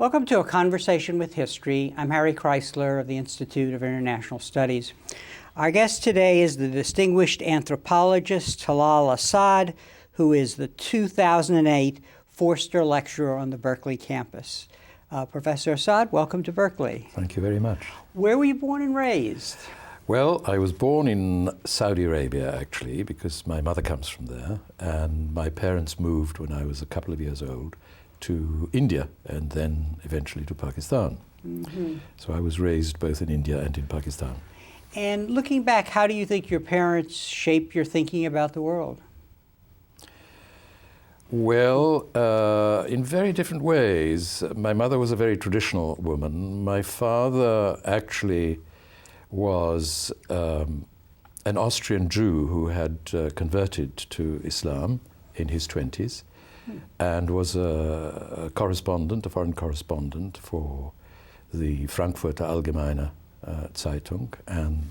Welcome to A Conversation with History. I'm Harry Kreisler of the Institute of International Studies. Our guest today is the distinguished anthropologist Talal Asad, who is the 2008 Forster Lecturer on the Berkeley campus. Professor Asad, welcome to Berkeley. Thank you very much. Where were you born and raised? Well, I was born in Saudi Arabia, actually, because my mother comes from there, and my parents moved when I was a couple of years old to India and then eventually to Pakistan. Mm-hmm. So I was raised both in India and in Pakistan. And looking back, how do you think your parents shaped your thinking about the world? Well, in very different ways. My mother was a very traditional woman. My father actually was an Austrian Jew who had converted to Islam in his 20s. And was a correspondent, a foreign correspondent for the Frankfurter Allgemeine Zeitung and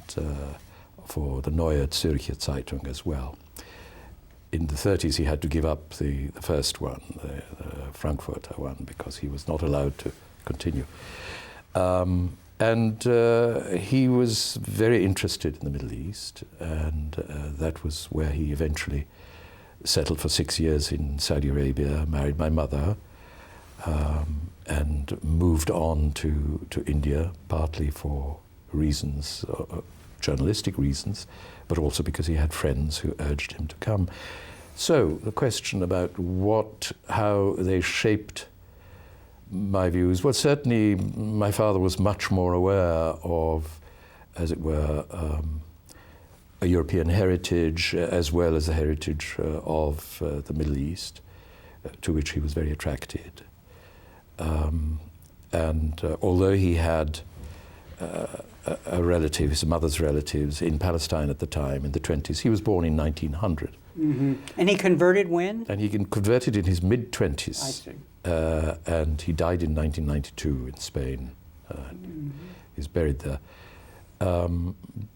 for the Neue Zürcher Zeitung as well. In the 30s he had to give up the first one, the Frankfurter one, because he was not allowed to continue. And he was very interested in the Middle East, and that was where he eventually settled for 6 years in Saudi Arabia, married my mother, and moved on to India, partly for reasons, journalistic reasons, but also because he had friends who urged him to come. So the question about how they shaped my views, well, certainly my father was much more aware of, as it were, a European heritage, as well as the heritage of the Middle East, to which he was very attracted. And although he had a relative, his mother's relatives, in Palestine at the time, in the 20s, he was born in 1900. Mm-hmm. And he converted when? And he converted in his mid-20s. I see. And he died in 1992 in Spain. Mm-hmm. He's buried there.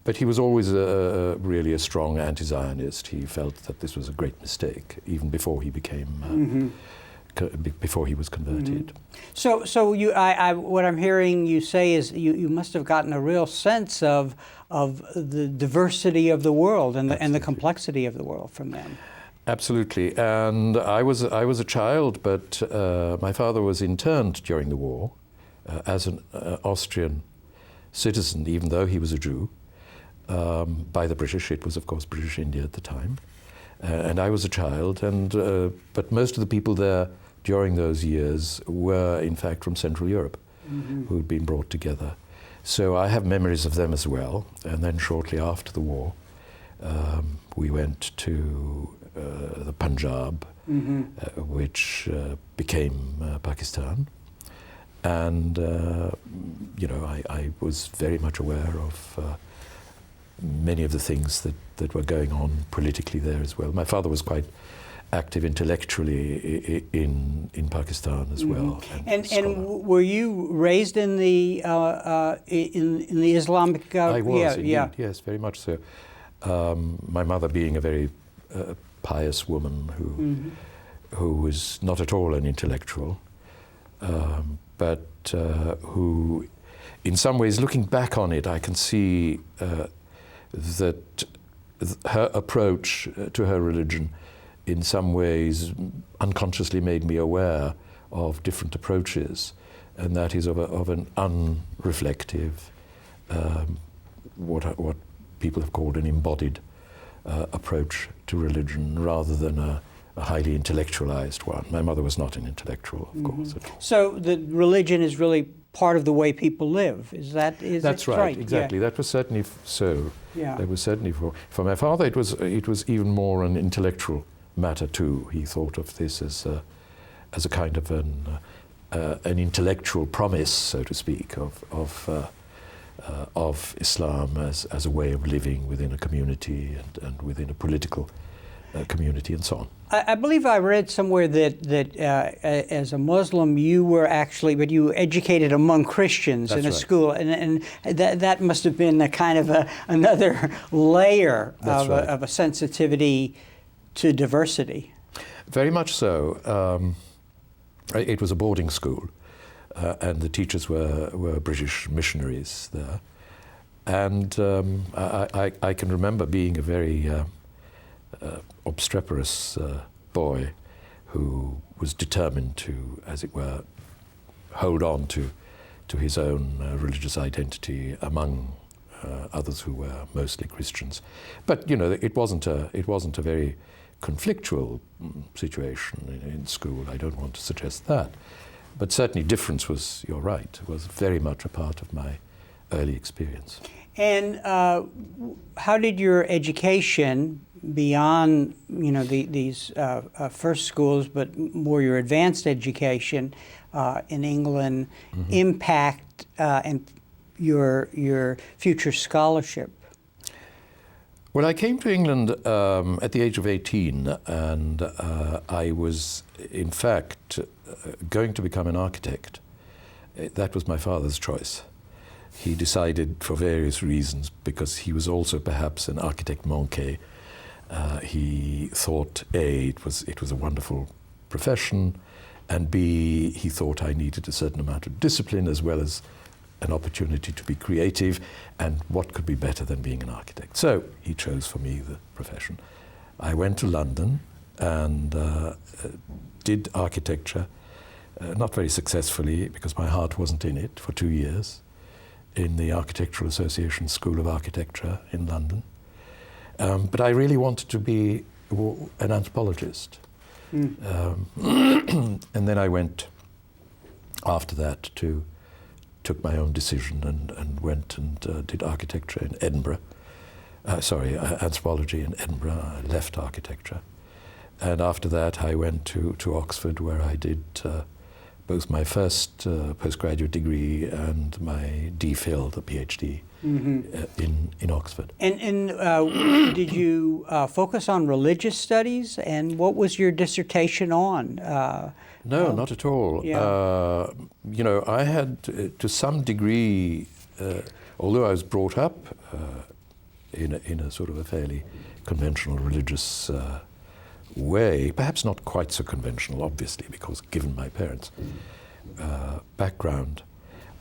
But he was always really a strong anti-Zionist. He felt that this was a great mistake, even before he became, before he was converted. Mm-hmm. So what I'm hearing you say is you must have gotten a real sense of the diversity of the world and the complexity of the world from them. Absolutely. And I was a child, but my father was interned during the war as an Austrian citizen, even though he was a Jew, by the British. It was, of course, British India at the time. And I was a child, but most of the people there during those years were, in fact, from Central Europe, who had been brought together. So I have memories of them as well. And then shortly after the war, we went to the Punjab, which became Pakistan. And, I was very much aware of many of the things that were going on politically there as well. My father was quite active intellectually in Pakistan as well. And were you raised in the Islamic? I was, indeed, yes, very much so. My mother being a very pious woman who was not at all an intellectual, but who, in some ways, looking back on it, I can see that her approach to her religion, in some ways, unconsciously made me aware of different approaches, and that is of an unreflective, what people have called an embodied approach to religion, rather than a highly intellectualized one. My mother was not an intellectual, of course, at all. So the religion is really part of the way people live. That's right, exactly. Yeah. That was certainly so. Yeah. That was certainly for my father. It was even more an intellectual matter too. He thought of this as a kind of an intellectual promise, so to speak, of Islam as a way of living within a community and within a political community and so on. I believe I read somewhere that as a Muslim you were but you were educated among Christians in a school, and that must have been a kind of another layer of a sensitivity to diversity. Very much so. It was a boarding school, and the teachers were British missionaries there. And I can remember being a very obstreperous boy who was determined to, as it were, hold on to his own religious identity among others who were mostly Christians. But you know, it wasn't a very conflictual situation in school. I don't want to suggest that, but certainly difference was, you're right, was very much a part of my early experience. And how did your education, beyond these first schools, but more your advanced education in England, impact and your future scholarship? Well, I came to England at the age of 18, and I was, in fact, going to become an architect. That was my father's choice. He decided, for various reasons, because he was also perhaps an architect manqué. He thought, A, it was a wonderful profession, and B, he thought I needed a certain amount of discipline as well as an opportunity to be creative, and what could be better than being an architect? So he chose for me the profession. I went to London and did architecture, not very successfully because my heart wasn't in it, for 2 years in the Architectural Association School of Architecture in London. But I really wanted to be an anthropologist. And then I went after that took my own decision and went and did architecture in Edinburgh. Anthropology in Edinburgh. I left architecture. And after that I went to Oxford, where I did both my first postgraduate degree and my DPhil, the PhD, in Oxford. And did you focus on religious studies? And what was your dissertation on? No, not at all. Yeah. You know, I had, to some degree, although I was brought up in a sort of a fairly conventional religious way, perhaps not quite so conventional, obviously, because given my parents' background,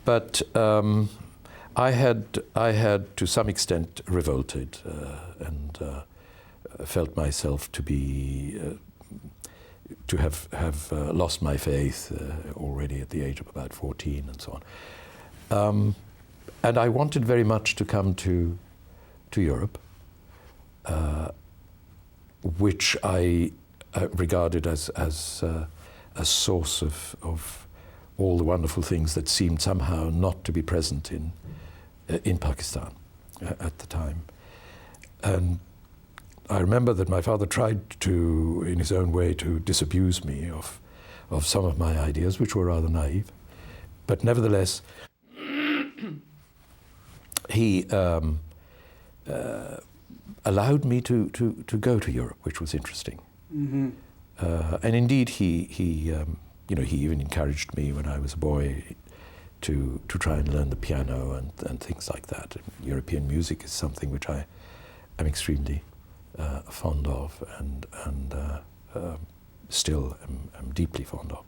but I had to some extent revolted and felt myself to be to have lost my faith already at the age of about 14 and so on. And I wanted very much to come to Europe, which I regarded as a source of all the wonderful things that seemed somehow not to be present in Pakistan at the time. And I remember that my father tried to, in his own way, to disabuse me of some of my ideas, which were rather naive. But nevertheless, he allowed me to go to Europe, which was interesting. And indeed, he even encouraged me when I was a boy to try and learn the piano and things like that. European music is something which I am extremely fond of and still am deeply fond of.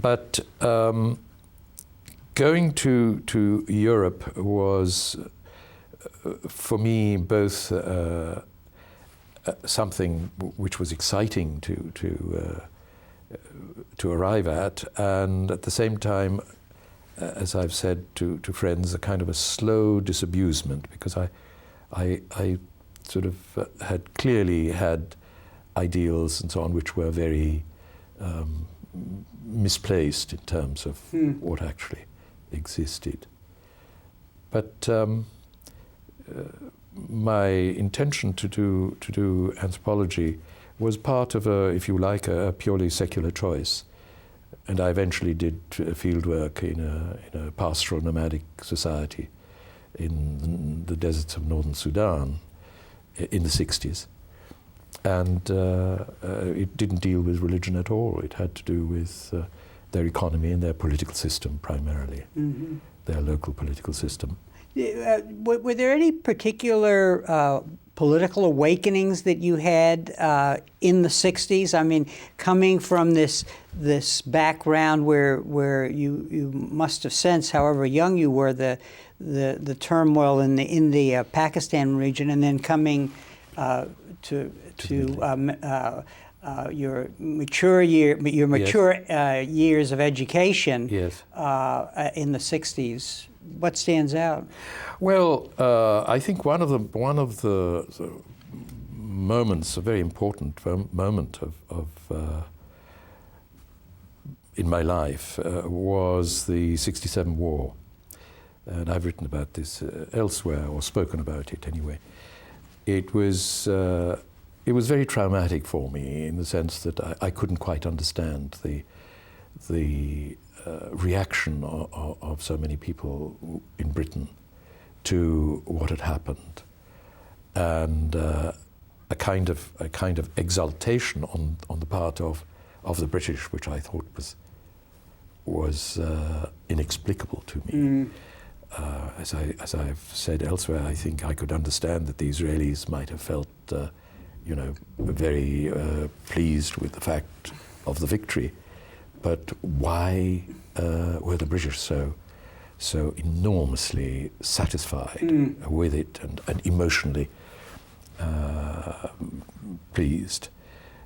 But going to Europe was, for me, both something which was exciting to arrive at, and at the same time, as I've said to friends, a kind of a slow disabusement, because I sort of had clearly had ideals and so on which were very misplaced in terms of what actually existed. But my intention to do anthropology was part of if you like, a purely secular choice. And I eventually did field work in a pastoral nomadic society in the deserts of northern Sudan in the 60s. And it didn't deal with religion at all. It had to do with their economy and their political system primarily, their local political system. Were there any particular political awakenings that you had in the 60s? I mean, coming from this background where you must have sensed, however young you were, the turmoil in the Pakistan region, and then coming to your mature years of education. Yes. In the 60s. What stands out? Well, I think one of the moments, a very important moment of in my life was the '67 war, and I've written about this elsewhere, or spoken about it anyway. It was very traumatic for me in the sense that I couldn't quite understand the reaction of so many people in Britain to what had happened, and a kind of exultation on the part of the British, which I thought was inexplicable to me. As I've said elsewhere, I think I could understand that the Israelis might have felt, very pleased with the fact of the victory. But why were the British so enormously satisfied with it and emotionally pleased?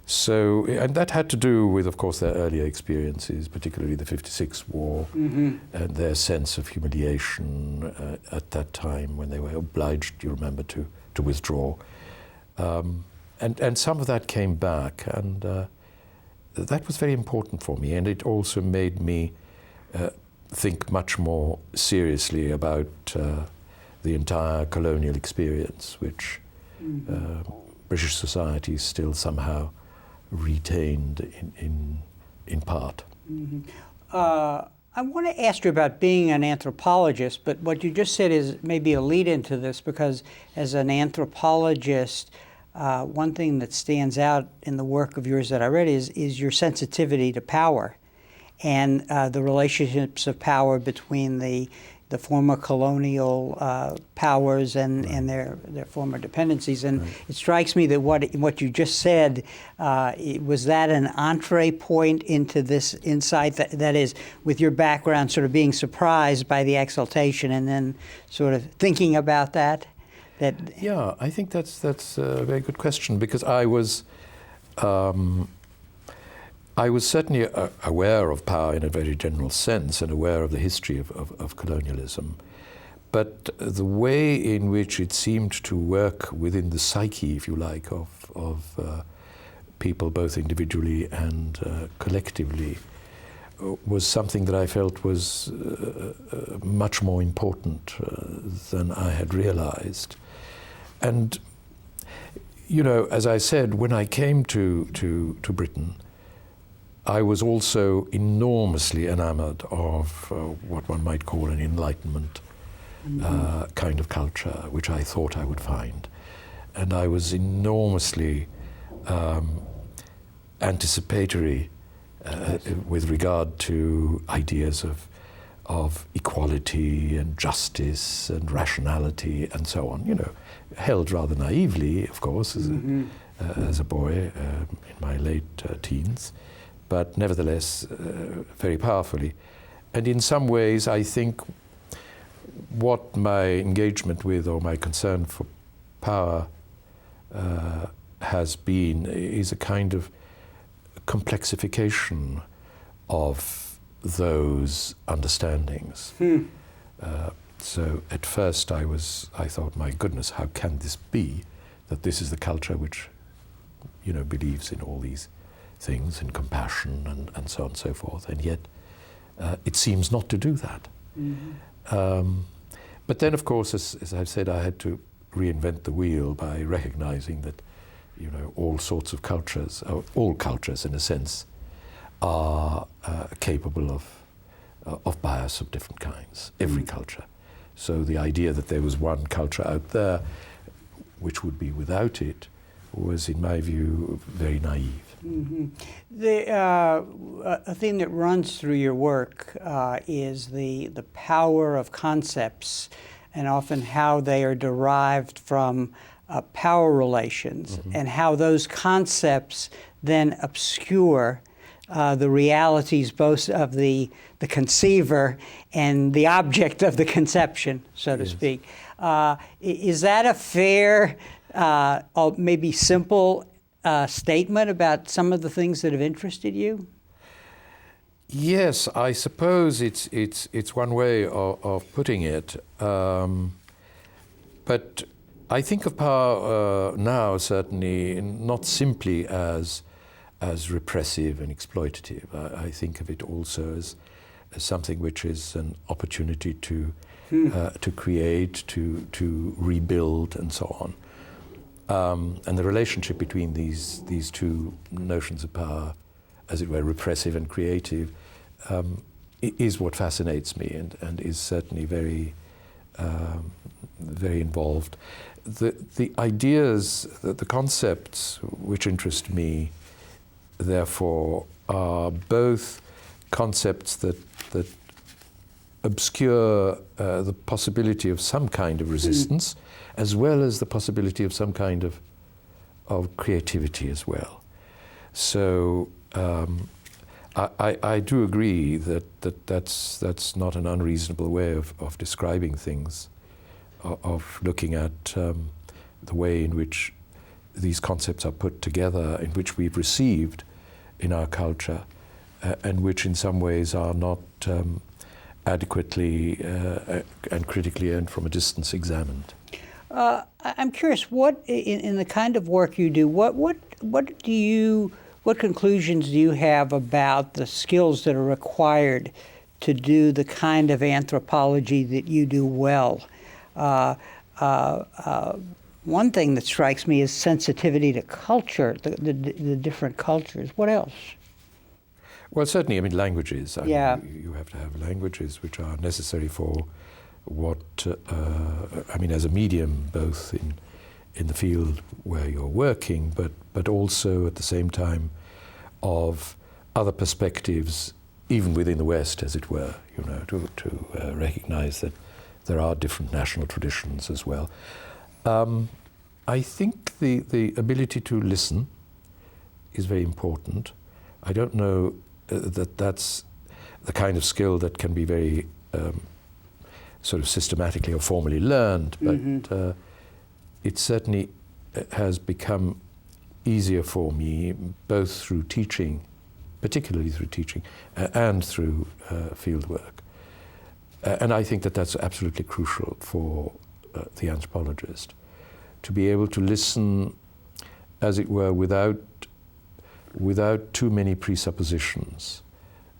So, and that had to do with, of course, their earlier experiences, particularly the '56 war, and their sense of humiliation at that time when they were obliged, you remember, to withdraw. And some of that came back, and that was very important for me, and it also made me think much more seriously about the entire colonial experience, which British society still somehow retained in part. I want to ask you about being an anthropologist, but what you just said is maybe a lead into this, because as an anthropologist, one thing that stands out in the work of yours that I read is your sensitivity to power and the relationships of power between the former colonial powers and their former dependencies. And it strikes me that what you just said, was that an entree point into this insight, that is, with your background sort of being surprised by the exaltation and then sort of thinking about that? Yeah, I think that's a very good question, because I was certainly aware of power in a very general sense and aware of the history of colonialism. But the way in which it seemed to work within the psyche, if you like, of people, both individually and collectively, was something that I felt was much more important than I had realized. And, as I said, when I came to Britain, I was also enormously enamored of what one might call an Enlightenment kind of culture, which I thought I would find. And I was enormously anticipatory with regard to ideas of equality and justice and rationality and so on, held rather naively, of course, as a boy in my late teens, but nevertheless very powerfully. And in some ways, I think what my engagement with, or my concern for power has been, is a kind of complexification of those understandings. So at first I thought, my goodness, how can this be that this is the culture which, believes in all these things, in compassion and so on and so forth, and yet it seems not to do that. But then, of course, as I've said, I had to reinvent the wheel by recognizing that, all sorts of cultures, all cultures in a sense, are capable of bias of different kinds, every culture. So the idea that there was one culture out there which would be without it was, in my view, very naive. A thing that runs through your work is the power of concepts, and often how they are derived from power relations, and how those concepts then obscure the realities both of the conceiver and the object of the conception, so to speak. Is that a fair, or maybe simple statement about some of the things that have interested you? Yes, I suppose it's one way of putting it. But I think of power now certainly not simply as repressive and exploitative. I think of it also as something which is an opportunity to create, to rebuild, and so on. And the relationship between these two notions of power, as it were, repressive and creative, is what fascinates me and is certainly very involved. The ideas, the concepts which interest me, therefore, are both concepts that obscure the possibility of some kind of resistance, as well as the possibility of some kind of creativity as well. So I do agree that's not an unreasonable way of describing things, of looking at the way in which these concepts are put together, in which we've received in our culture, and which in some ways are not adequately and critically and from a distance examined. I'm curious, what in the kind of work you do, what conclusions do you have about the skills that are required to do the kind of anthropology that you do well? One thing that strikes me is sensitivity to culture, the different cultures. What else? Well, certainly, I mean, languages. I mean, you have to have languages which are necessary for what, I mean, as a medium, both in the field where you're working, but also at the same time of other perspectives, even within the West, as it were, you know, to recognize that there are different national traditions as well. I think the ability to listen is very important. I don't know that's the kind of skill that can be very sort of systematically or formally learned, but it certainly has become easier for me, both through teaching, particularly through teaching, and through field work. And I think that's absolutely crucial for the anthropologist, to be able to listen, as it were, without too many presuppositions,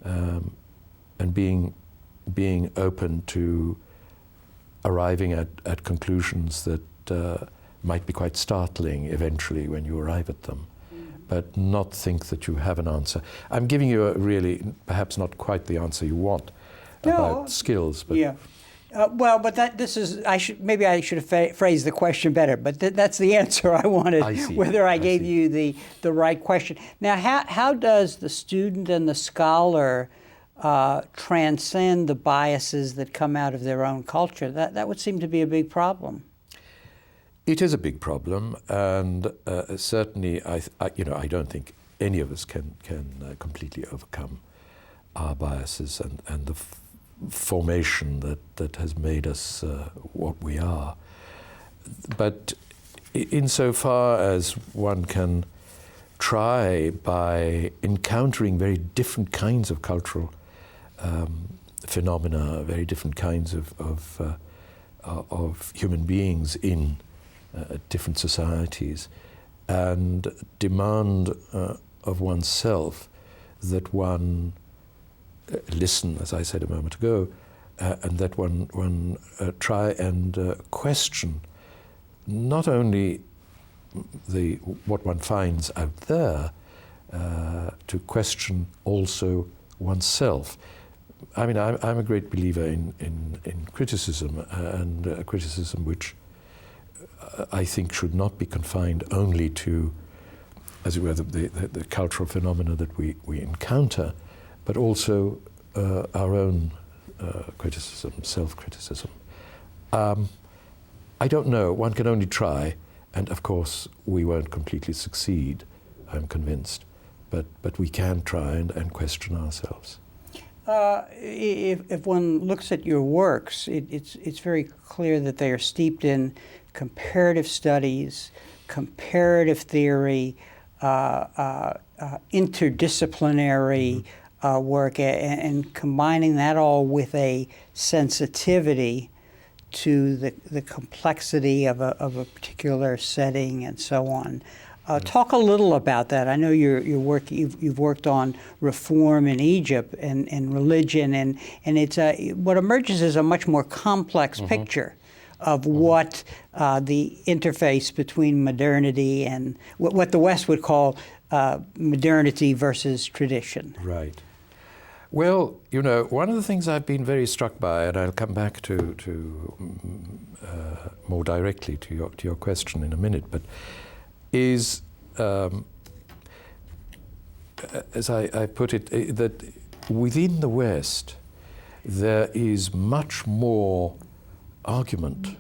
and being open to arriving at conclusions that might be quite startling eventually when you arrive at them, but not think that you have an answer. I'm giving you a really, perhaps not quite the answer you want about skills, but yeah. Well, but maybe I should have phrased the question better, but that's the answer I wanted, whether I gave you the right question. Now, how does the student and the scholar transcend the biases that come out of their own culture? That would seem to be a big problem. It is a big problem, and certainly, I don't think any of us can completely overcome our biases and the formation that has made us what we are. But insofar as one can try, by encountering very different kinds of cultural phenomena, very different kinds of human beings in different societies, and demand of oneself that one listen, as I said a moment ago, and that one try and question not only what one finds out there, to question also oneself. I mean, I'm a great believer in criticism, and criticism which I think should not be confined only to, as it were, the cultural phenomena that we encounter, but also our own criticism, self-criticism. I don't know, one can only try, And of course, we won't completely succeed, I'm convinced, but we can try and question ourselves. If one looks at your works, it's very clear that they are steeped in comparative studies, comparative theory, interdisciplinary work, and combining that all with a sensitivity to the complexity of a particular setting and so on. Talk a little about that. I know you've worked on reform in Egypt and religion, and it's what emerges is a much more complex picture of what the interface between modernity and what the West would call modernity versus tradition. Right. Well, you know, one of the things I've been very struck by, and I'll come back to more directly to your question in a minute, but is, as I put it, that within the West there is much more argument,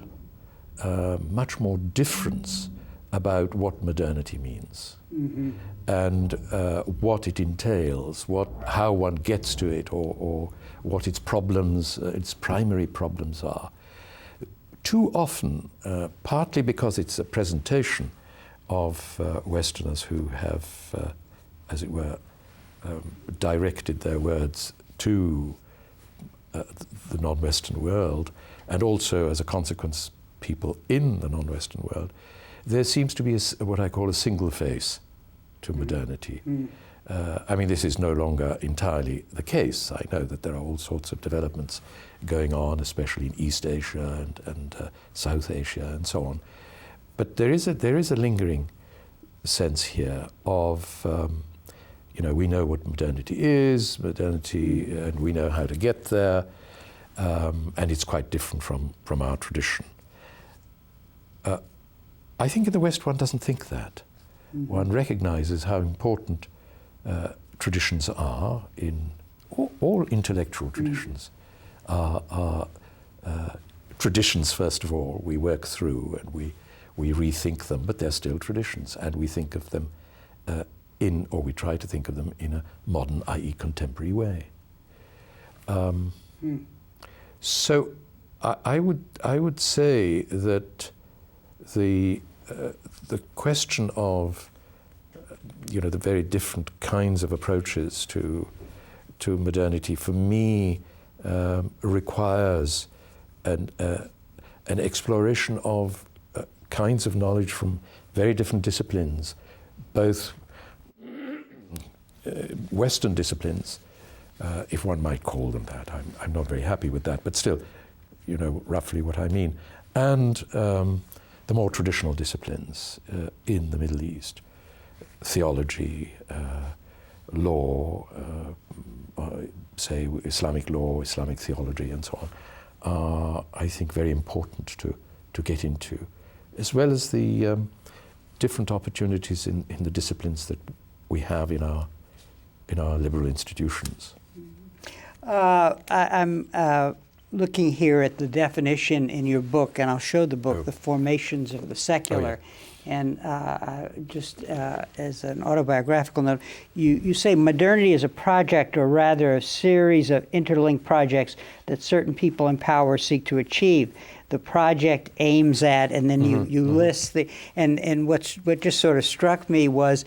much more difference about what modernity means. Mm-hmm. And what it entails, how one gets to it, or what its problems, its primary problems are. Too often, partly because it's a presentation of Westerners who have, as it were, directed their words to the non-Western world, and also, as a consequence, people in the non-Western world, there seems to be what I call a single face to modernity. I mean, this is no longer entirely the case. I know that there are all sorts of developments going on, especially in East Asia and South Asia and so on. But there is a lingering sense here of, you know, we know what modernity is, and we know how to get there, and it's quite different from our tradition. I think in the West one doesn't think that. Mm-hmm. One recognizes how important traditions are in all intellectual traditions. Are traditions, first of all, we work through and we rethink them, but they're still traditions, and we think of them we try to think of them in a modern, i.e. contemporary way. So I would say that the question of the very different kinds of approaches to modernity, for me, requires an exploration of kinds of knowledge from very different disciplines, both Western disciplines, if one might call them that. I'm not very happy with that, but still, roughly what I mean, and the more traditional disciplines in the Middle East, theology, law, say Islamic law, Islamic theology, and so on, are, I think, very important to get into, as well as the different opportunities in the disciplines that we have in our liberal institutions. I'm looking here at the definition in your book, and I'll show the book, The Formations of the Secular. Oh, yeah. And just as an autobiographical note, you say modernity is a project, or rather a series of interlinked projects that certain people in power seek to achieve. The project aims at, and then you list the, and what just sort of struck me was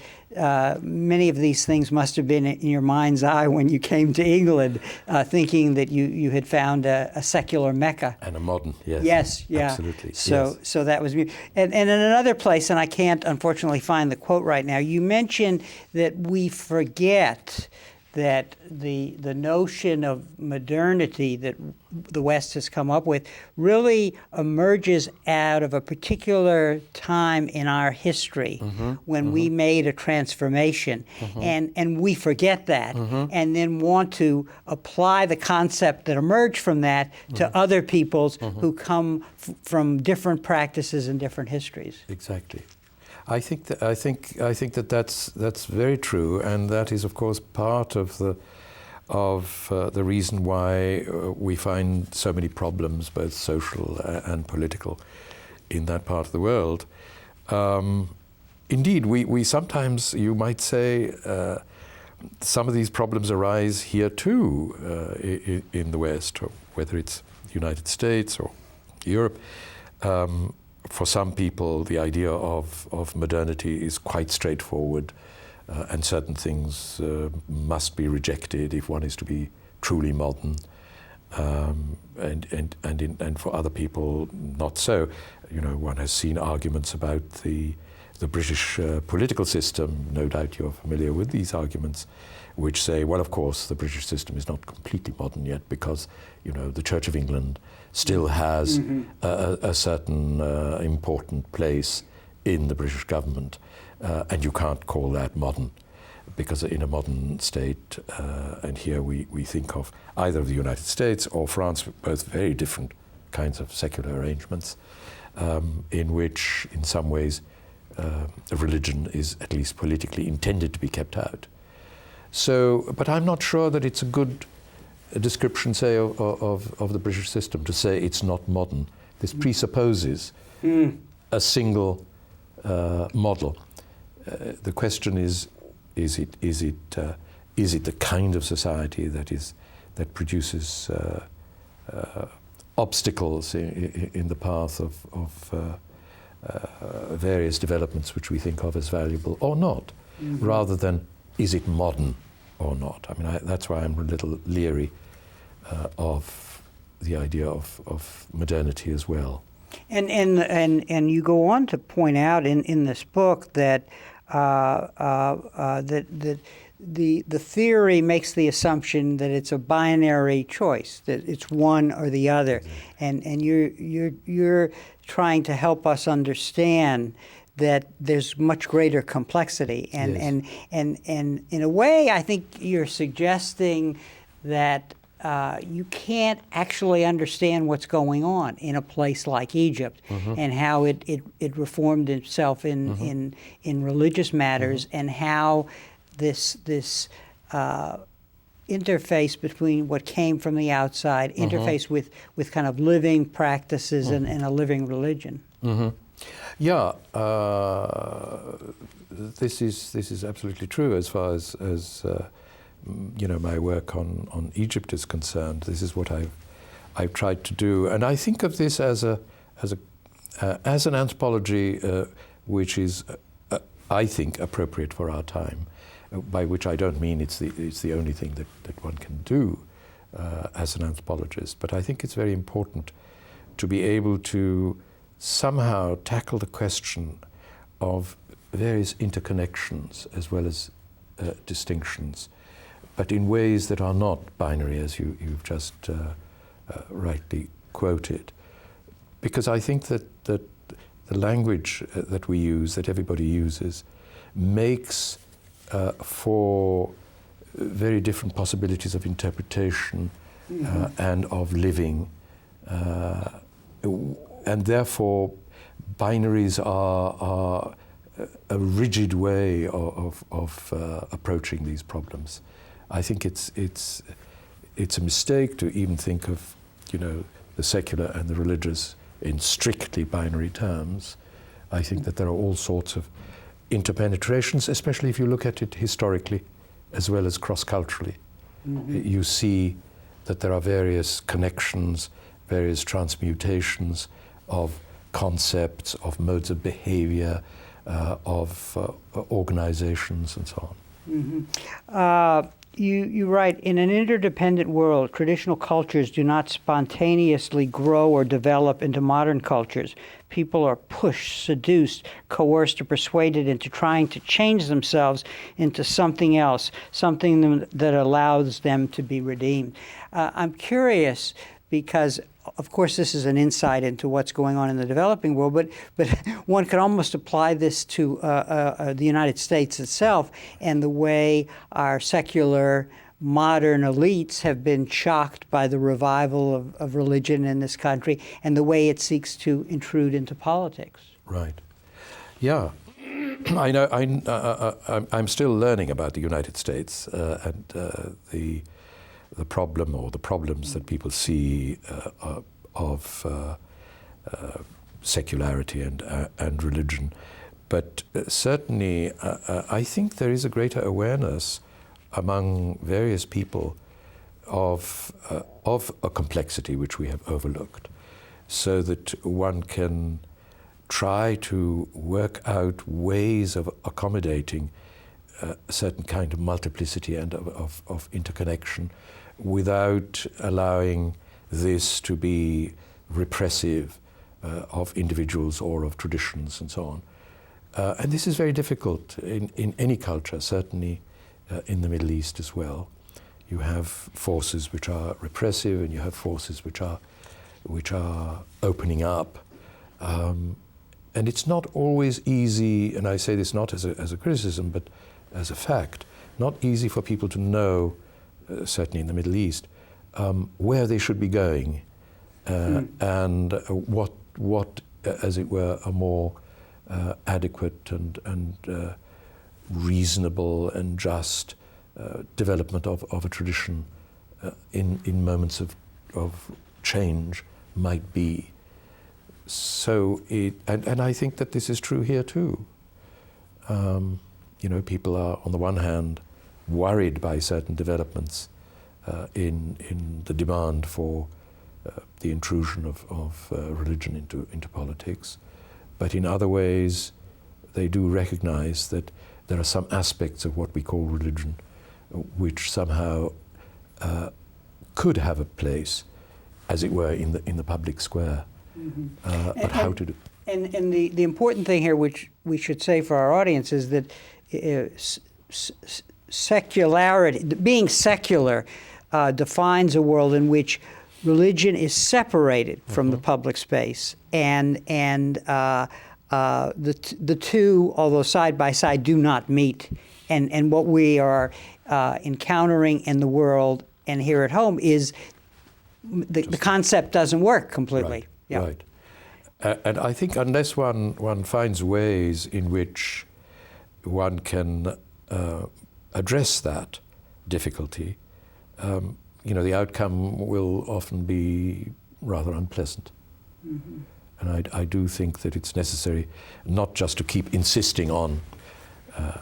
many of these things must have been in your mind's eye when you came to England, thinking that you had found a secular Mecca. And a modern, yes. Yes, yeah. Absolutely. So that was me. And in another place, and I can't unfortunately find the quote right now, you mentioned that we forget that the notion of modernity that the West has come up with really emerges out of a particular time in our history when we made a transformation. And we forget that and then want to apply the concept that emerged from that to other peoples who come from different practices and different histories. Exactly. I think that that's very true, and that is, of course, part of the reason why we find so many problems, both social and political, in that part of the world. Indeed, we sometimes, you might say, some of these problems arise here too in the West, or whether it's the United States or Europe. For some people, the idea of modernity is quite straightforward, and certain things must be rejected if one is to be truly modern. And for other people, not so. You know, one has seen arguments about the British political system. No doubt you're familiar with these arguments, which say, well, of course, the British system is not completely modern yet because, you know, the Church of England still has a certain important place in the British government, and you can't call that modern. Because in a modern state, and here we think of either of the United States or France, both very different kinds of secular arrangements, in which, in some ways, religion is at least politically intended to be kept out. So, but I'm not sure that it's a good description, say, of the British system to say it's not modern. This presupposes a single model. The question is it the kind of society that produces obstacles in the path of various developments which we think of as valuable or not, rather than is it modern or not? I mean, that's why I'm a little leery of the idea of modernity as well. And you go on to point out in this book that the theory makes the assumption that it's a binary choice, that it's one or the other, and you're trying to help us understand that there's much greater complexity, and in a way, I think you're suggesting that you can't actually understand what's going on in a place like Egypt and how it reformed itself in religious matters, and how this interface between what came from the outside, interface with kind of living practices and a living religion. Yeah, this is absolutely true as far as you know, my work on Egypt is concerned. This is what I've tried to do, and I think of this as an anthropology which is, I think, appropriate for our time. By which I don't mean it's the only thing that one can do as an anthropologist, but I think it's very important to be able to somehow tackle the question of various interconnections as well as distinctions, but in ways that are not binary, as you've just rightly quoted. Because I think that the language that we use, that everybody uses, makes for very different possibilities of interpretation and of living. And therefore, binaries are a rigid way of approaching these problems. I think it's a mistake to even think of, you know, the secular and the religious in strictly binary terms. I think that there are all sorts of interpenetrations, especially if you look at it historically as well as cross-culturally. You see that there are various connections, various transmutations of concepts, of modes of behavior, of organizations and so on. You write, in an interdependent world, traditional cultures do not spontaneously grow or develop into modern cultures. People are pushed, seduced, coerced, or persuaded into trying to change themselves into something else, something that allows them to be redeemed. I'm curious because, of course, this is an insight into what's going on in the developing world, but one could almost apply this to the United States itself and the way our secular modern elites have been shocked by the revival of religion in this country and the way it seeks to intrude into politics. Right. Yeah. I know. I'm still learning about the United States and the problem or the problems that people see of secularity and religion. But certainly, I think there is a greater awareness among various people of a complexity which we have overlooked, so that one can try to work out ways of accommodating a certain kind of multiplicity and of interconnection without allowing this to be repressive of individuals or of traditions and so on. And this is very difficult in any culture, certainly in the Middle East as well. You have forces which are repressive, and you have forces which are opening up. And it's not always easy, and I say this not as a criticism, but as a fact, not easy for people to know, certainly in the Middle East, where they should be going, and what, as it were, a more adequate and reasonable and just development of a tradition in moments of change might be. So and I think that this is true here too. People are on the one hand worried by certain developments in the demand for the intrusion of religion into politics, but in other ways they do recognize that there are some aspects of what we call religion which somehow could have a place, as it were, in the public square. But how to do? And the important thing here, which we should say for our audience, is that secularity, being secular, defines a world in which religion is separated from the public space, and the two, although side by side, do not meet. And what we are encountering in the world and here at home is the concept doesn't work completely. Right. Yeah. Right. And I think unless one finds ways in which one can address that difficulty, the outcome will often be rather unpleasant. Mm-hmm. And I do think that it's necessary not just to keep insisting on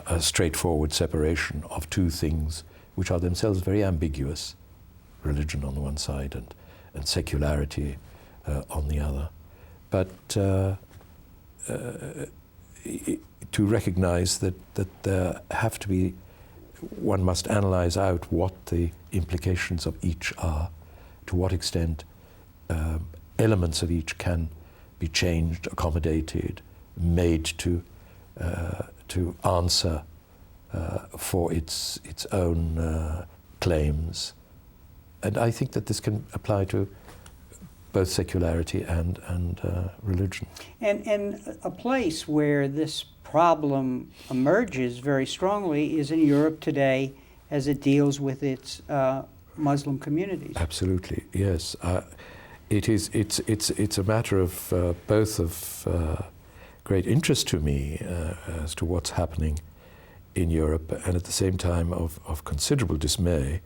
a straightforward separation of two things which are themselves very ambiguous, religion on the one side and secularity on the other, but to recognize that there have to be, one must analyze out what the implications of each are, to what extent elements of each can be changed, accommodated, made to answer for its own claims. And I think that this can apply to both secularity and religion. And a place where this problem emerges very strongly is in Europe today as it deals with its Muslim communities. Absolutely, yes. It's a matter of both of great interest to me as to what's happening in Europe, and at the same time of considerable dismay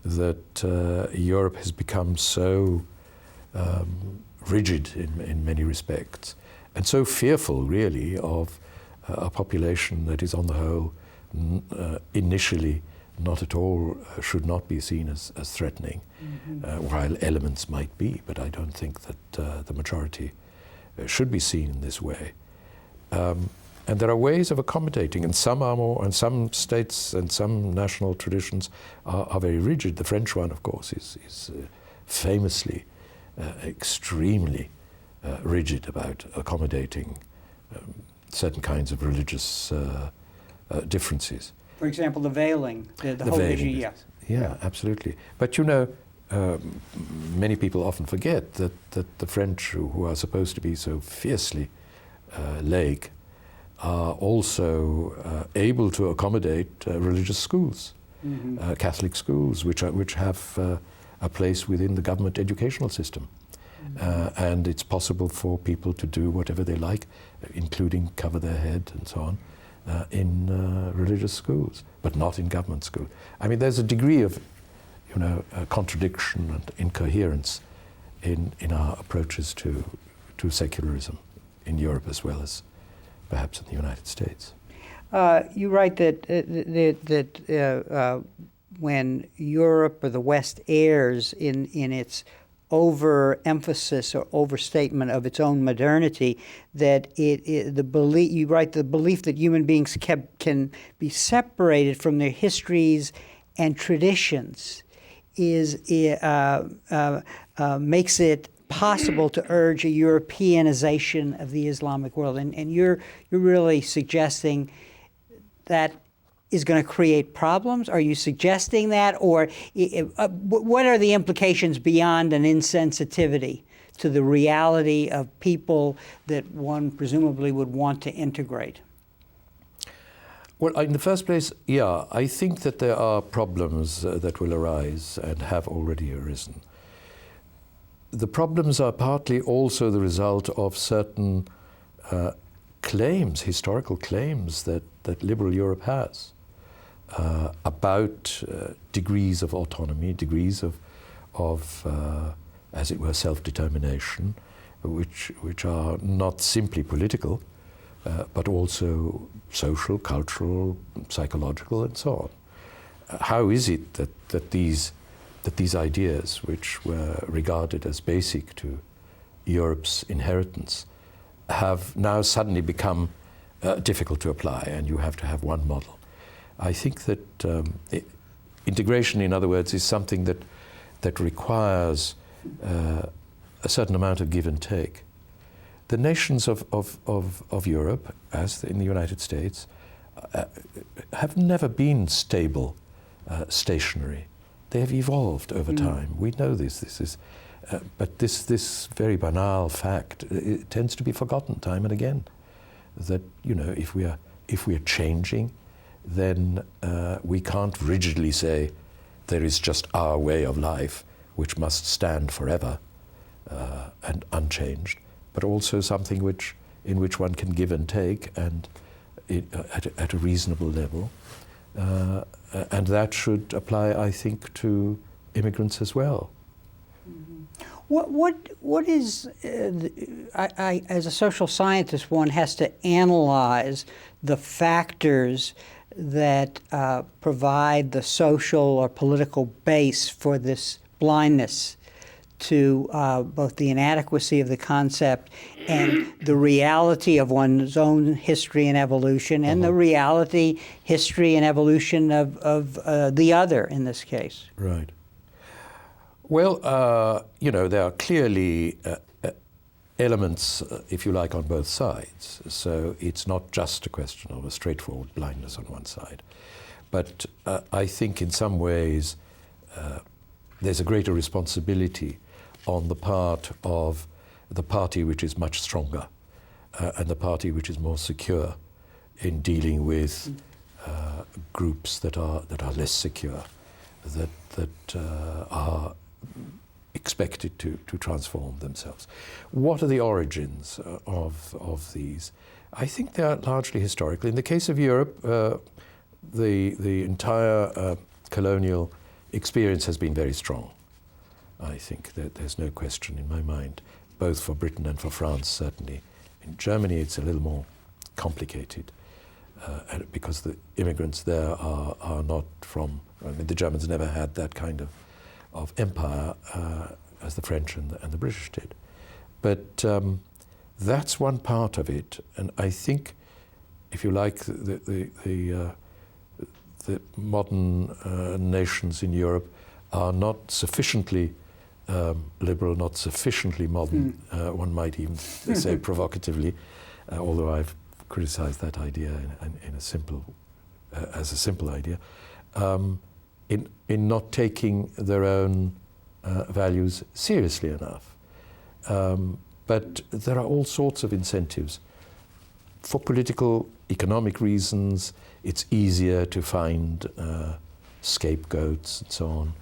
that Europe has become so rigid in many respects, and so fearful, really, of a population that is, on the whole, initially not at all, should not be seen as threatening, while elements might be, but I don't think that the majority should be seen in this way. And there are ways of accommodating, and some are more, and some states and some national traditions are very rigid. The French one, of course, is famously extremely rigid about accommodating certain kinds of religious differences. For example, the veiling, the whole issue, yes. Yeah, absolutely. But many people often forget that the French, who are supposed to be so fiercely laic, are also able to accommodate religious schools, Catholic schools, which have a place within the government educational system. And it's possible for people to do whatever they like, including cover their head and so on, in religious schools, but not in government schools. I mean, there's a degree of, contradiction and incoherence in our approaches to secularism in Europe as well as perhaps in the United States. You write that when Europe or the West errs in its overemphasis or overstatement of its own modernity, that you write the belief that human beings can be separated from their histories and traditions makes it possible to urge a Europeanization of the Islamic world, and you're really suggesting that is going to create problems? Are you suggesting that, or what are the implications beyond an insensitivity to the reality of people that one presumably would want to integrate? Well, in the first place, yeah, I think that there are problems that will arise and have already arisen. The problems are partly also the result of certain claims, historical claims that liberal Europe has about degrees of autonomy, degrees of as it were, self-determination, which are not simply political, but also social, cultural, psychological, and so on. How is it that these ideas, which were regarded as basic to Europe's inheritance, have now suddenly become difficult to apply, and you have to have one model? I think that integration, in other words, is something that requires a certain amount of give and take. The nations of Europe, as in the United States, have never been stable, stationary. They have evolved over time. We know this. This is, but this very banal fact, it tends to be forgotten time and again. That, you know, if we are changing, then we can't rigidly say there is just our way of life which must stand forever and unchanged, but also something in which one can give and take, and at a reasonable level. And that should apply, I think, to immigrants as well. What is, as a social scientist, one has to analyze the factors that provide the social or political base for this blindness to both the inadequacy of the concept and the reality of one's own history and evolution, and the reality, history, and evolution of the other in this case. Right. Well, you know, there are clearly elements, if you like, on both sides. So it's not just a question of a straightforward blindness on one side. But I think in some ways there's a greater responsibility on the part of the party which is much stronger and the party which is more secure in dealing with groups that are less secure, that are expected to transform themselves. What are the origins of these? I think they are largely historical. In the case of Europe, the entire colonial experience has been very strong. I think that there's no question in my mind, both for Britain and for France, certainly. In Germany, it's a little more complicated because the immigrants there are not from, I mean, the Germans never had that kind of empire as the French and the British did. But that's one part of it, and I think, if you like, the modern nations in Europe are not sufficiently liberal, not sufficiently modern, one might even say provocatively, although I've criticized that idea in a simple, as a simple idea, in not taking their own values seriously enough. But there are all sorts of incentives. For political, economic reasons, it's easier to find scapegoats and so on.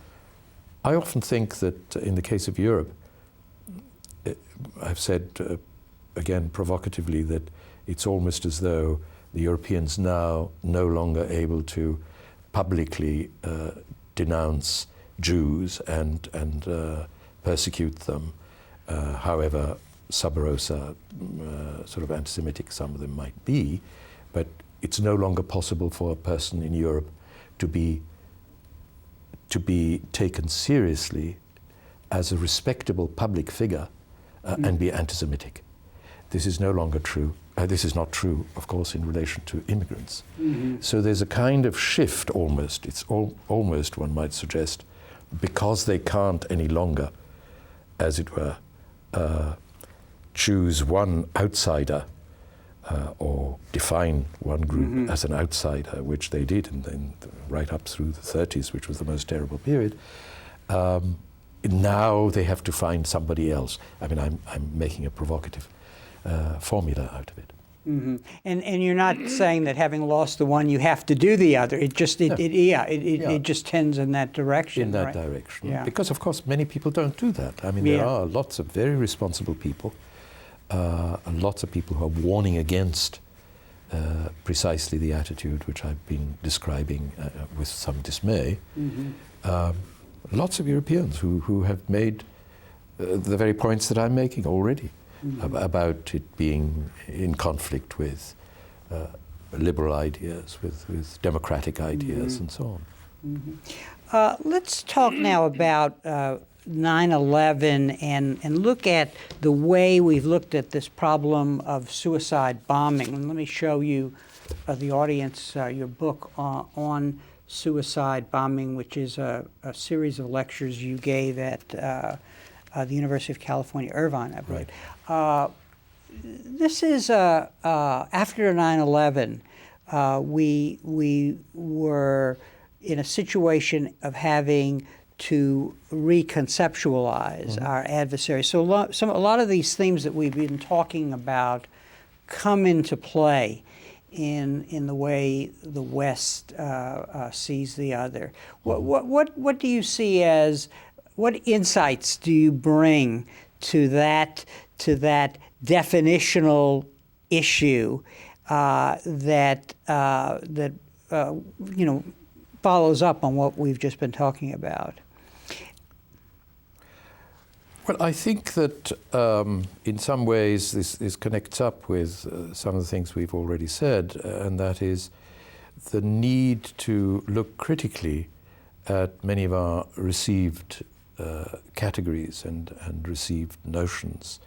I often think that in the case of Europe, I've said, again, provocatively, that it's almost as though the Europeans now no longer able to publicly denounce Jews and persecute them, however sub rosa, sort of anti-Semitic some of them might be, but it's no longer possible for a person in Europe to be taken seriously as a respectable public figure and be anti-Semitic. This is no longer true. This is not true, of course, in relation to immigrants. So there's a kind of shift almost. It's almost, one might suggest, because they can't any longer, as it were, choose one outsider or define one group as an outsider, which they did, and then right up through the 30s, which was the most terrible period. Now they have to find somebody else. I mean, I'm making a provocative formula out of it. And you're not saying that having lost the one, you have to do the other. It just it just tends in that direction. In that right? direction, yeah. Because of course many people don't do that. I mean, there are lots of very responsible people, and lots of people who are warning against precisely the attitude which I've been describing with some dismay. Lots of Europeans who have made the very points that I'm making already. About it being in conflict with liberal ideas, with democratic ideas, and so on. Let's talk now about 9/11 and look at the way we've looked at this problem of suicide bombing. And let me show you, the audience, your book on suicide bombing, which is a series of lectures you gave at the University of California, Irvine, I believe. Right. This is after 9/11. We were in a situation of having to reconceptualize our adversaries. So a lot of these themes that we've been talking about come into play in the way the West sees the other. What do you see as, what insights do you bring to that definitional issue that follows up on what we've just been talking about? Well, I think that in some ways this connects up with some of the things we've already said, and that is the need to look critically at many of our received categories and received notions.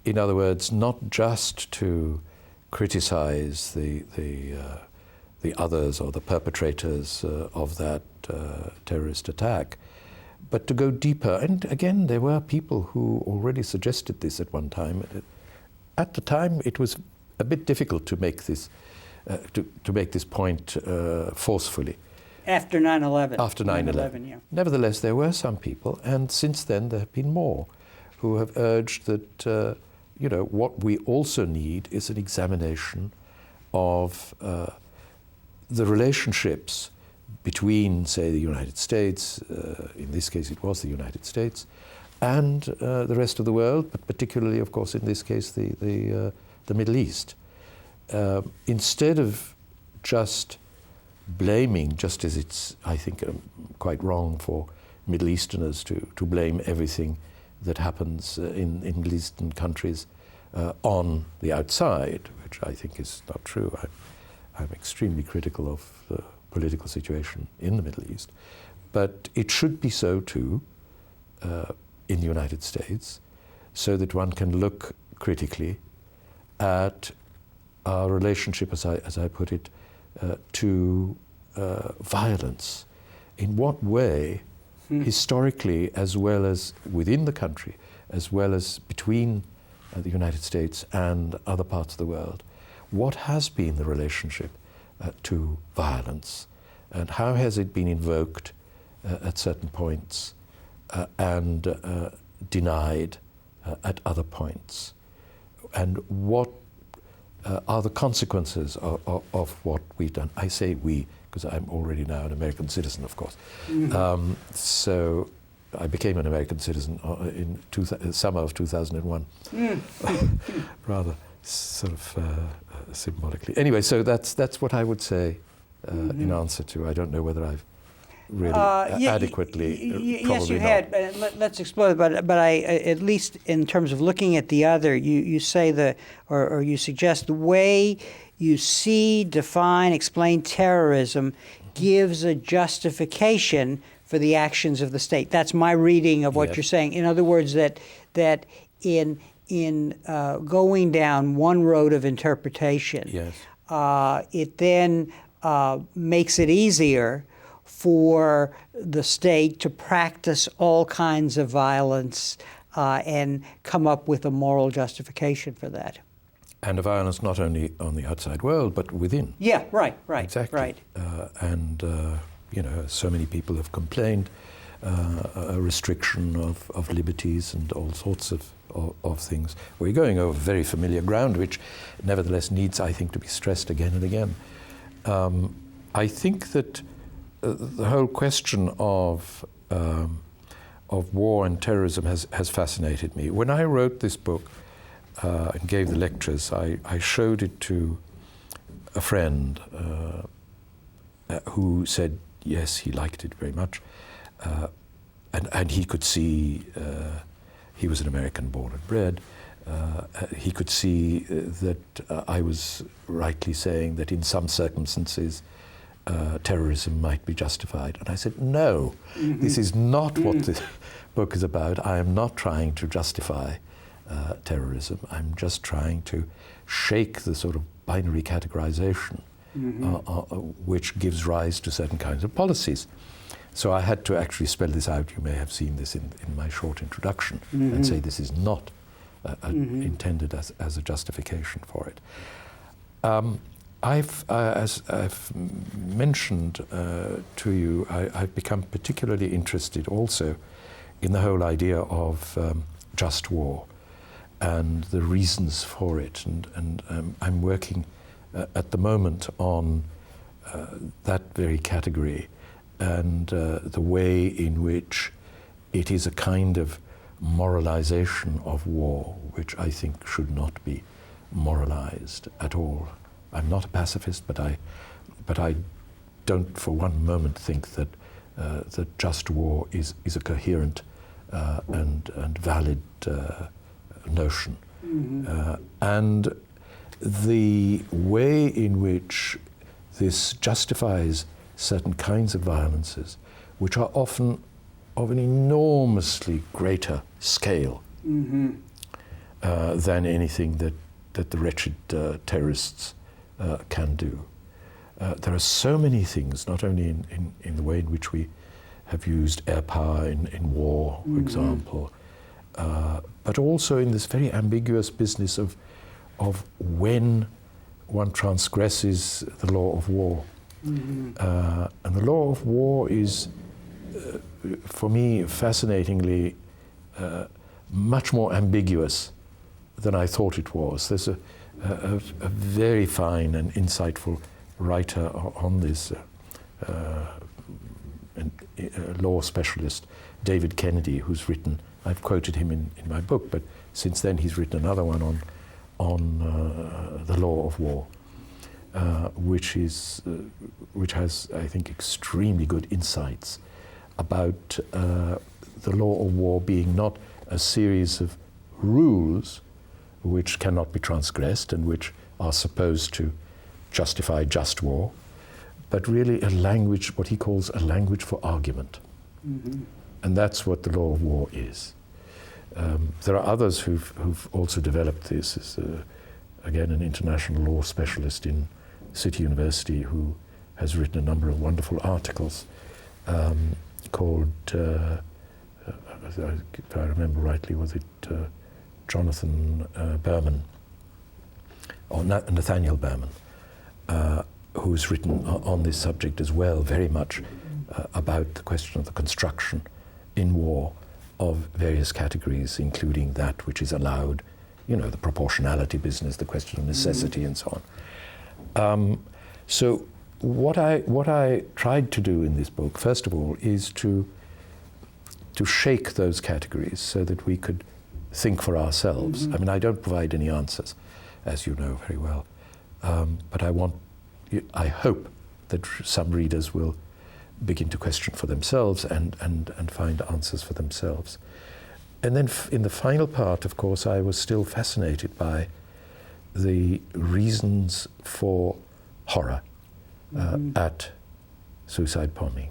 In other words, not just to criticize the others or the perpetrators of that terrorist attack, but to go deeper. And again, there were people who already suggested this at one time. At the time, it was a bit difficult to make this point forcefully. After 9/11. After 9/11, yeah. Nevertheless, there were some people, and since then there have been more, who have urged that what we also need is an examination of the relationships between, say, the United States, in this case it was the United States, and the rest of the world, but particularly, of course, in this case, the Middle East. Instead of just blaming, just as it's, I think, quite wrong for Middle Easterners to blame everything that happens in Middle Eastern countries on the outside, which I think is not true. I'm extremely critical of the political situation in the Middle East, but it should be so too in the United States, so that one can look critically at our relationship, as I put it, to violence. In what way, historically, as well as within the country, as well as between the United States and other parts of the world, what has been the relationship to violence, and how has it been invoked at certain points and denied at other points, and what are the consequences of what we've done? I say we, because I'm already now an American citizen, of course. So I became an American citizen in summer of 2001, rather sort of symbolically. Anyway, so that's what I would say in answer to. I don't know whether I've really adequately. Yes, you not. had. Let's explore it. But I, at least in terms of looking at the other, you say or you suggest the way you see, define, explain terrorism gives a justification for the actions of the state. That's my reading of what Yes. you're saying. In other words, that in going down one road of interpretation, Yes. It then makes it easier for the state to practice all kinds of violence and come up with a moral justification for that. And a violence not only on the outside world, but within. Yeah, right, Exactly. right. So many people have complained, a restriction of liberties and all sorts of things. We're going over very familiar ground, which nevertheless needs, I think, to be stressed again and again. I think that the whole question of war and terrorism has fascinated me. When I wrote this book and gave the lectures, I showed it to a friend who said, yes, he liked it very much. And he could see, he was an American born and bred, he could see that I was rightly saying that in some circumstances terrorism might be justified. And I said, no, this is not what this book is about. I am not trying to justify terrorism. I'm just trying to shake the sort of binary categorization which gives rise to certain kinds of policies. So I had to actually spell this out. You may have seen this in my short introduction, and say this is not intended as a justification for it. As I've mentioned to you, I've become particularly interested also in the whole idea of just war and the reasons for it. And I'm working at the moment on that very category and the way in which it is a kind of moralization of war, which I think should not be moralized at all. I'm not a pacifist, but I don't for one moment think that that just war is a coherent and valid notion. And the way in which this justifies certain kinds of violences, which are often of an enormously greater scale than anything that the wretched terrorists can do. There are so many things, not only in the way in which we have used air power in war, for example, but also in this very ambiguous business of when one transgresses the law of war. And the law of war is, for me, fascinatingly much more ambiguous than I thought it was. There's a very fine and insightful writer on this, law specialist, David Kennedy, who's written, I've quoted him in my book, but since then he's written another one on the law of war, which has, I think, extremely good insights about the law of war being not a series of rules which cannot be transgressed and which are supposed to justify just war, but really a language, what he calls a language for argument. And that's what the law of war is. There are others who've also developed this. Is again an international law specialist in City University who has written a number of wonderful articles called, if I remember rightly, was it Jonathan Berman, or Nathaniel Berman, who's written on this subject as well, very much about the question of the construction in war of various categories, including that which is allowed, the proportionality business, the question of necessity, and so on. So what I tried to do in this book, first of all, is to shake those categories so that we could think for ourselves. I mean, I don't provide any answers, as you know very well, but I hope that some readers will begin to question for themselves and find answers for themselves. And then in the final part, of course, I was still fascinated by the reasons for horror at suicide bombing.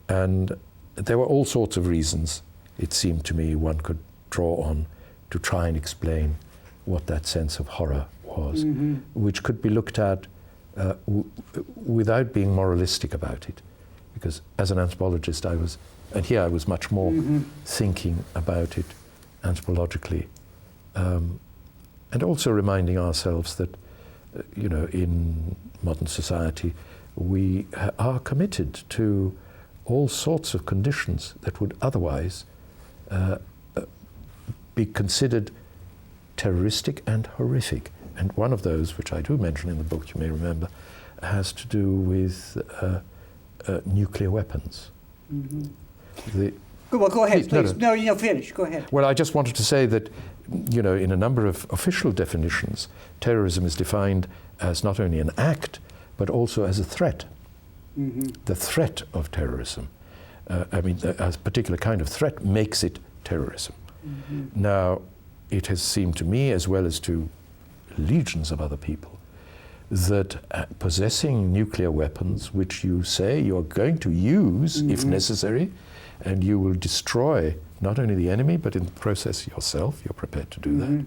And there were all sorts of reasons, it seemed to me, one could draw on to try and explain what that sense of horror was, which could be looked at without being moralistic about it. Because as an anthropologist, I was much more thinking about it anthropologically, and also reminding ourselves that, in modern society, we are committed to all sorts of conditions that would otherwise be considered terroristic and horrific. And one of those, which I do mention in the book, you may remember, has to do with nuclear weapons. Well, go ahead, please. No, finish. Go ahead. Well, I just wanted to say that, in a number of official definitions, terrorism is defined as not only an act, but also as a threat. The threat of terrorism. A particular kind of threat makes it terrorism. Now, it has seemed to me, as well as to legions of other people, that possessing nuclear weapons, which you say you're going to use if necessary, and you will destroy not only the enemy, but in the process yourself, you're prepared to do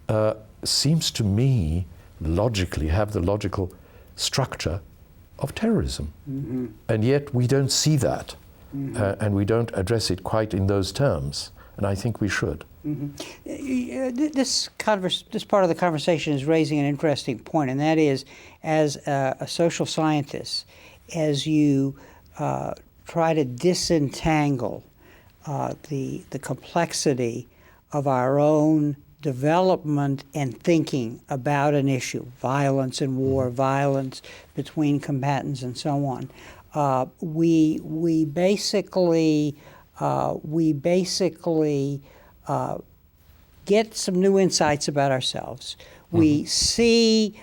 that, seems to me logically have the logical structure of terrorism. And yet we don't see that, and we don't address it quite in those terms, and I think we should. This part of the conversation is raising an interesting point, and that is, as a social scientist, as you try to disentangle the complexity of our own development and thinking about an issue, violence and war, violence between combatants, and so on, we basically get some new insights about ourselves. We see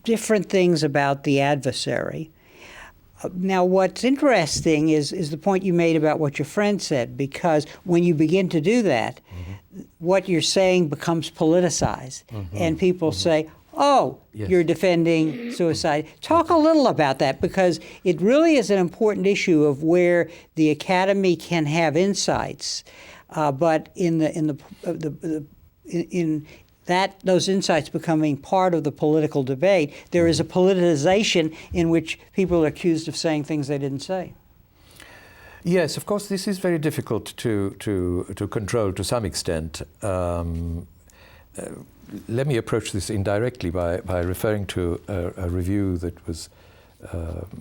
different things about the adversary. Now, what's interesting is the point you made about what your friend said, because when you begin to do that, what you're saying becomes politicized, and people say, oh, yes, you're defending suicide. Talk a little about that, because it really is an important issue of where the academy can have insights, but in those insights becoming part of the political debate, there is a politicization in which people are accused of saying things they didn't say. Yes, of course, this is very difficult to control to some extent. Let me approach this indirectly by referring to a review that was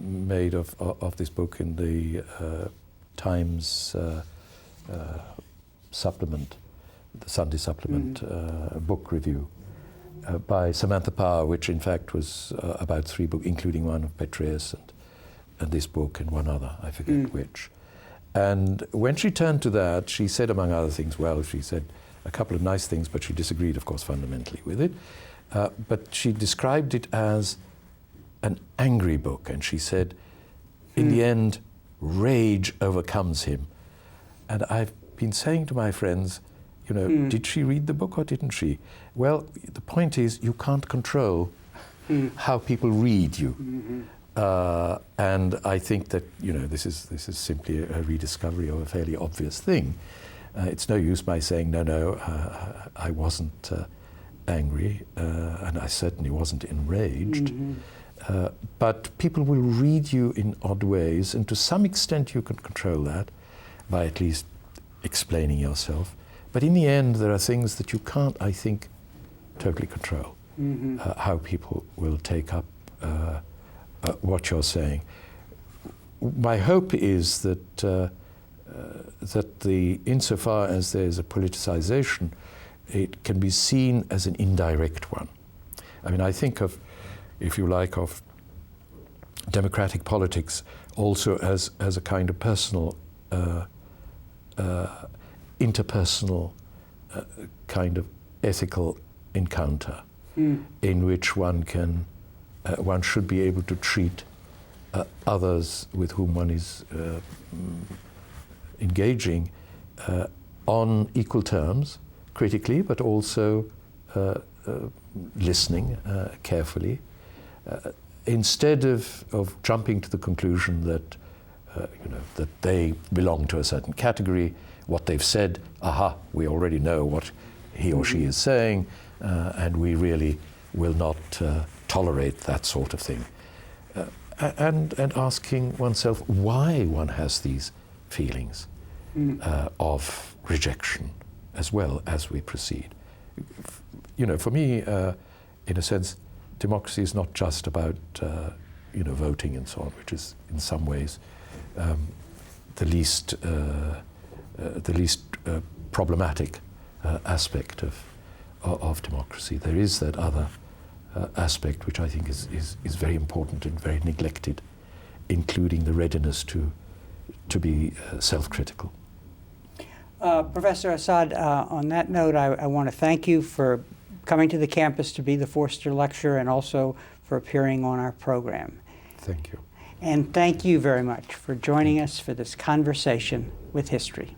made of this book in the Times supplement, the Sunday supplement book review by Samantha Power, which in fact was about 3 books, including one of Petraeus and this book and one other, I forget which. And when she turned to that, she said, among other things, she said a couple of nice things, but she disagreed, of course, fundamentally with it. But she described it as an angry book, and she said, in the end, rage overcomes him. And I've been saying to my friends, did she read the book or didn't she? Well, the point is, you can't control how people read you. And I think that, this is simply a rediscovery of a fairly obvious thing. It's no use my saying, no, I wasn't angry, and I certainly wasn't enraged. But people will read you in odd ways, and to some extent you can control that by at least explaining yourself. But in the end, there are things that you can't, I think, totally control. How people will take up what you're saying. My hope is that insofar as there's a politicization, it can be seen as an indirect one. I mean, I think of, if you like, of democratic politics also as a kind of personal, interpersonal kind of ethical encounter in which one can one should be able to treat others with whom one is engaging on equal terms, critically, but also listening carefully, instead of jumping to the conclusion that that they belong to a certain category. What they've said, aha, we already know what he or she is saying, and we really will not tolerate that sort of thing. And asking oneself why one has these feelings of rejection as well as we proceed. For me, in a sense, democracy is not just about voting and so on, which is in some ways the least problematic aspect of democracy. There is that other aspect which I think is very important and very neglected, including the readiness to be self-critical. Professor Asad, on that note, I want to thank you for coming to the campus to be the Forster Lecturer and also for appearing on our program. Thank you. And thank you very much for joining us for this conversation with history.